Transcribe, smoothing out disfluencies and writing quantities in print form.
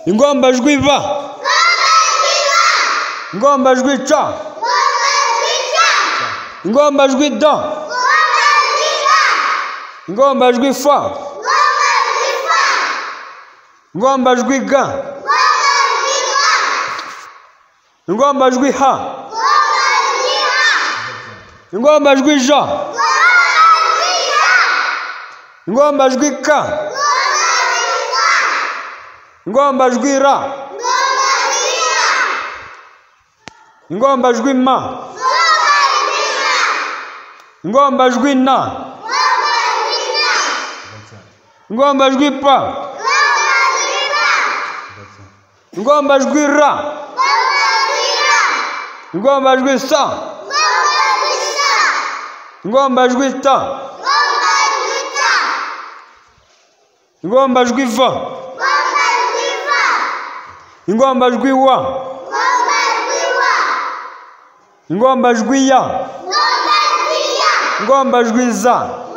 ingombajwi ba, ingombajwi ca, ingombajwi da, ingombajwi fa, ingombajwi ga, ingombajwi ha, ingombajwi ja, ingombajwi ka, ingombajwi ra, ingombajwi ma, ingombajwi na, ingombajwi pa, ingombajwi ra, ingombajwi sa, ingombajwi ta, ingombajwi va, ingombajwi wa, ingombajwi ya, ingombajwi za.